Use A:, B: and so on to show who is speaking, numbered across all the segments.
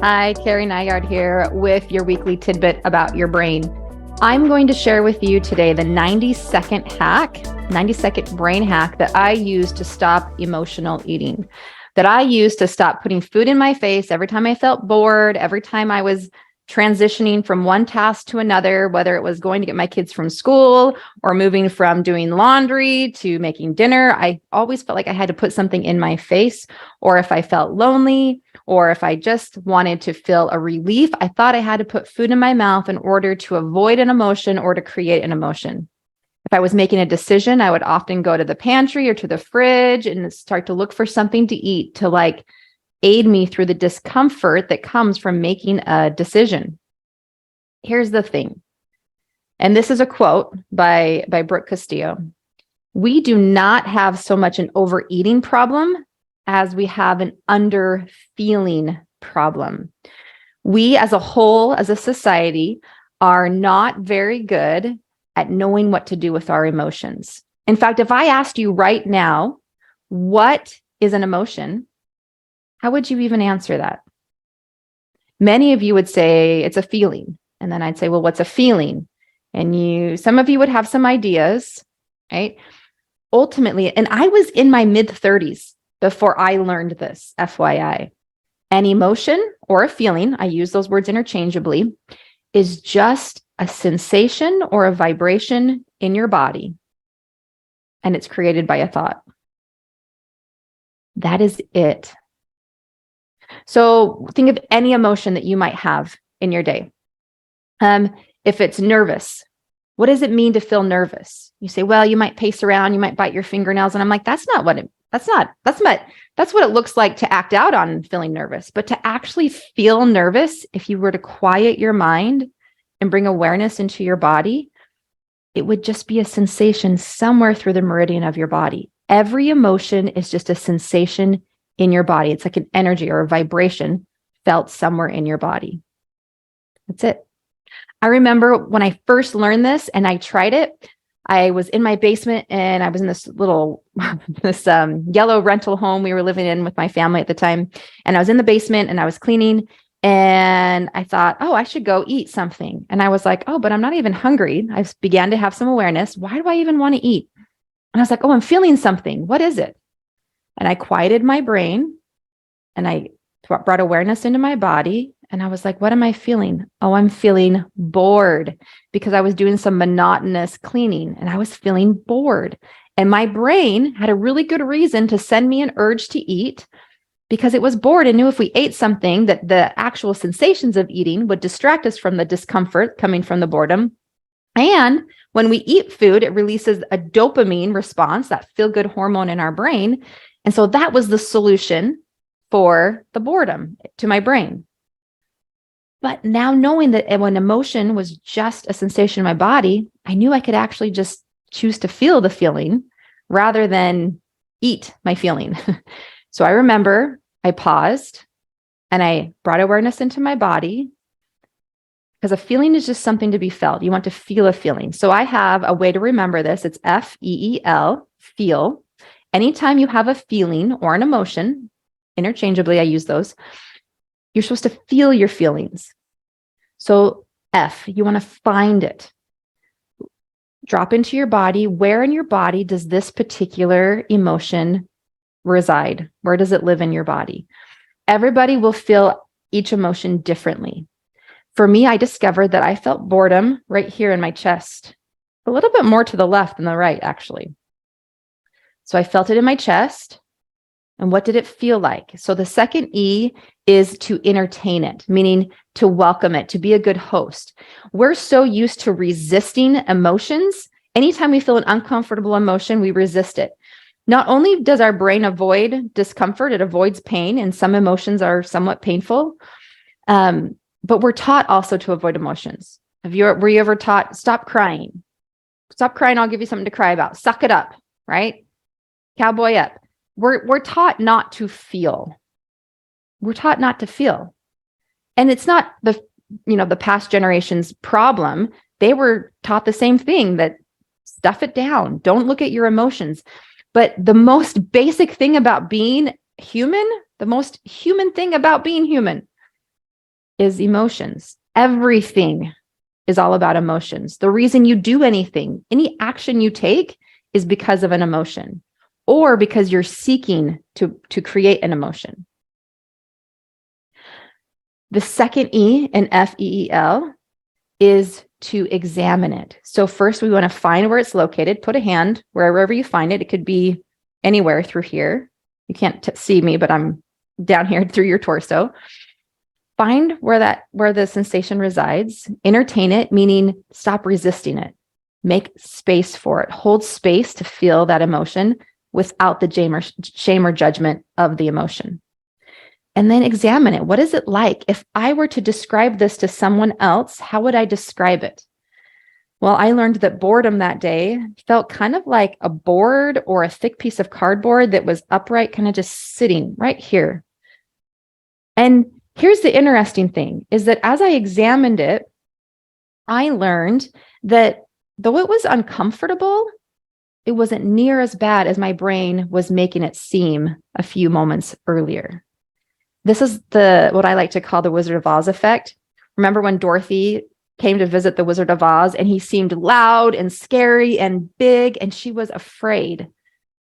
A: Hi, Carrie Nygaard here with your weekly tidbit about your brain. I'm going to share with you today the 90-second hack, 90-second brain hack that I use to stop emotional eating, that I use to stop putting food in my face every time I felt bored, every time I was transitioning from one task to another, whether it was going to get my kids from school or moving from doing laundry to making dinner. I always felt like I had to put something in my face, or if I felt lonely, or if I just wanted to feel a relief, I thought I had to put food in my mouth in order to avoid an emotion or to create an emotion. If I was making a decision, I would often go to the pantry or to the fridge and start to look for something to eat to aid me through the discomfort that comes from making a decision. Here's the thing, and this is a quote by Brooke Castillo. We do not have so much an overeating problem as we have an under-feeling problem. We as a whole, as a society, are not very good at knowing what to do with our emotions. In fact, if I asked you right now, what is an emotion? How would you even answer that? Many of you would say it's a feeling. And then I'd say, well, what's a feeling? And some of you would have some ideas, right? Ultimately, and I was in my mid-30s before I learned this, FYI. An emotion or a feeling, I use those words interchangeably, is just a sensation or a vibration in your body. And it's created by a thought. That is it. So think of any emotion that you might have in your day. If it's nervous, what does it mean to feel nervous? You say, well, you might pace around, you might bite your fingernails. And I'm like, that's what it looks like to act out on feeling nervous. But to actually feel nervous, if you were to quiet your mind and bring awareness into your body, it would just be a sensation somewhere through the meridian of your body. Every emotion is just a sensation in your body. It's like an energy or a vibration felt somewhere in your body. That's it. I remember when I first learned this and I tried it, I was in my basement and I was in this yellow rental home we were living in with my family at the time. And I was in the basement and I was cleaning and I thought, oh, I should go eat something. And I was like, oh, but I'm not even hungry. I began to have some awareness. Why do I even want to eat? And I was like, oh, I'm feeling something. What is it? And I quieted my brain and I brought awareness into my body. And I was like, what am I feeling? Oh, I'm feeling bored because I was doing some monotonous cleaning and I was feeling bored. And my brain had a really good reason to send me an urge to eat because it was bored and knew if we ate something that the actual sensations of eating would distract us from the discomfort coming from the boredom. And when we eat food, it releases a dopamine response, that feel-good hormone in our brain. And so that was the solution for the boredom to my brain. But now knowing that when emotion was just a sensation in my body, I knew I could actually just choose to feel the feeling rather than eat my feeling. So I remember I paused and I brought awareness into my body because a feeling is just something to be felt. You want to feel a feeling. So I have a way to remember this. It's F-E-E-L, feel. Anytime you have a feeling or an emotion, interchangeably, I use those, you're supposed to feel your feelings. So F, you want to find it. Drop into your body. Where in your body does this particular emotion reside? Where does it live in your body? Everybody will feel each emotion differently. For me, I discovered that I felt boredom right here in my chest, a little bit more to the left than the right, actually. So I felt it in my chest. And what did it feel like? So the second E is to entertain it, meaning to welcome it, to be a good host. We're so used to resisting emotions. Anytime we feel an uncomfortable emotion, we resist it. Not only does our brain avoid discomfort, it avoids pain, and some emotions are somewhat painful, but we're taught also to avoid emotions. Were you ever taught, stop crying? Stop crying, I'll give you something to cry about. Suck it up, right? Cowboy up. We're taught not to feel. We're taught not to feel. And it's not the past generation's problem. They were taught the same thing, that stuff it down. Don't look at your emotions. But the most basic thing about being human, the most human thing about being human is emotions. Everything is all about emotions. The reason you do anything, any action you take, is because of an emotion or because you're seeking to create an emotion. The second E in FEEL is to examine it. So first we want to find where it's located, put a hand wherever you find it. It could be anywhere through here. You can't see me, but I'm down here through your torso. Find where the sensation resides, entertain it, meaning stop resisting it. Make space for it. Hold space to feel that emotion without the shame or judgment of the emotion. And then examine it. What is it like? If I were to describe this to someone else, how would I describe it? Well, I learned that boredom that day felt kind of like a board or a thick piece of cardboard that was upright, kind of just sitting right here. And here's the interesting thing is that as I examined it, I learned that though it was uncomfortable, it wasn't near as bad as my brain was making it seem a few moments earlier. This is what I like to call the Wizard of Oz effect. Remember when Dorothy came to visit the Wizard of Oz and he seemed loud and scary and big, and she was afraid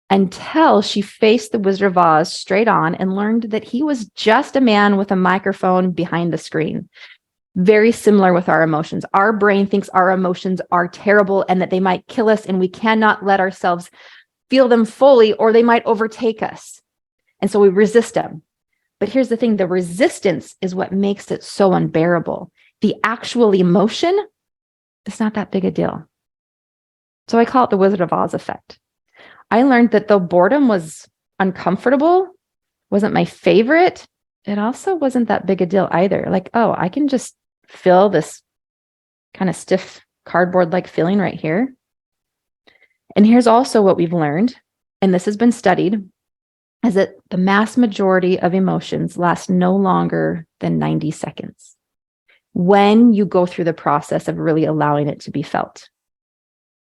A: until she faced the Wizard of Oz straight on and learned that he was just a man with a microphone behind the screen. Very similar with our emotions. Our brain thinks our emotions are terrible and that they might kill us, and we cannot let ourselves feel them fully or they might overtake us. And so we resist them. But here's the thing, the resistance is what makes it so unbearable. The actual emotion, it's not that big a deal. So I call it the Wizard of Oz effect. I learned that though boredom was uncomfortable, wasn't my favorite, it also wasn't that big a deal either. Like, oh, I can just feel this kind of stiff cardboard-like feeling right here. And here's also what we've learned, and this has been studied, is that the mass majority of emotions last no longer than 90 seconds when you go through the process of really allowing it to be felt.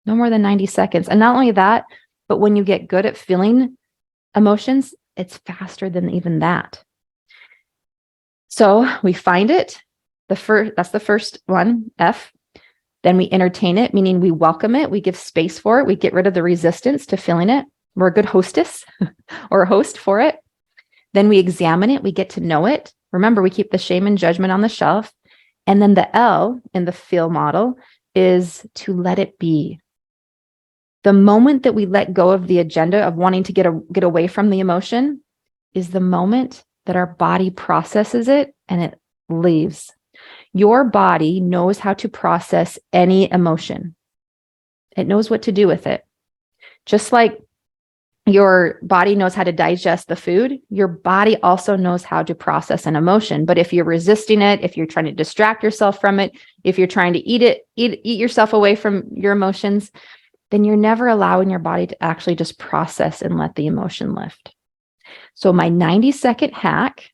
A: No more than 90 seconds. And not only that, but when you get good at feeling emotions, it's faster than even that. So we find it. That's the first one, F. Then we entertain it, meaning we welcome it. We give space for it. We get rid of the resistance to feeling it. We're a good hostess or a host for it. Then we examine it. We get to know it. Remember, we keep the shame and judgment on the shelf. And then the L in the feel model is to let it be. The moment that we let go of the agenda of wanting to get away from the emotion is the moment that our body processes it and it leaves. Your body knows how to process any emotion. It knows what to do with it. Just like your body knows how to digest the food, your body also knows how to process an emotion. But if you're resisting it, if you're trying to distract yourself from it, if you're trying to eat yourself away from your emotions, then you're never allowing your body to actually just process and let the emotion lift. So my 90-second hack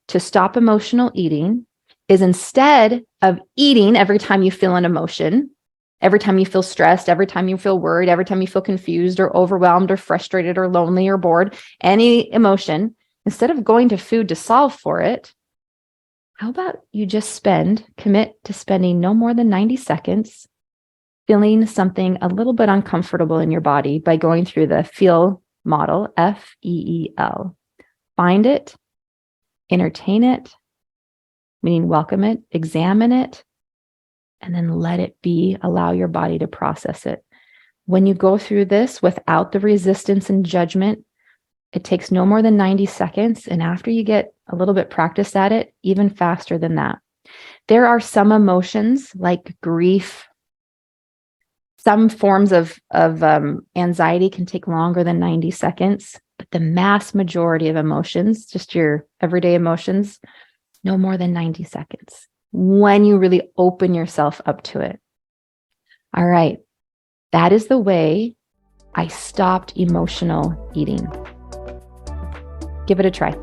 A: to stop emotional eating is, instead of eating every time you feel an emotion, every time you feel stressed, every time you feel worried, every time you feel confused or overwhelmed or frustrated or lonely or bored, any emotion, instead of going to food to solve for it, how about you just commit to spending no more than 90 seconds feeling something a little bit uncomfortable in your body by going through the feel model, FEEL. Find it, entertain it, meaning welcome it, examine it, and then let it be. Allow your body to process it. When you go through this without the resistance and judgment, it takes no more than 90 seconds. And after you get a little bit practiced at it, even faster than that. There are some emotions like grief. Some forms of anxiety can take longer than 90 seconds, but the mass majority of emotions, just your everyday emotions, no more than 90 seconds when you really open yourself up to it. All right. That is the way I stopped emotional eating. Give it a try.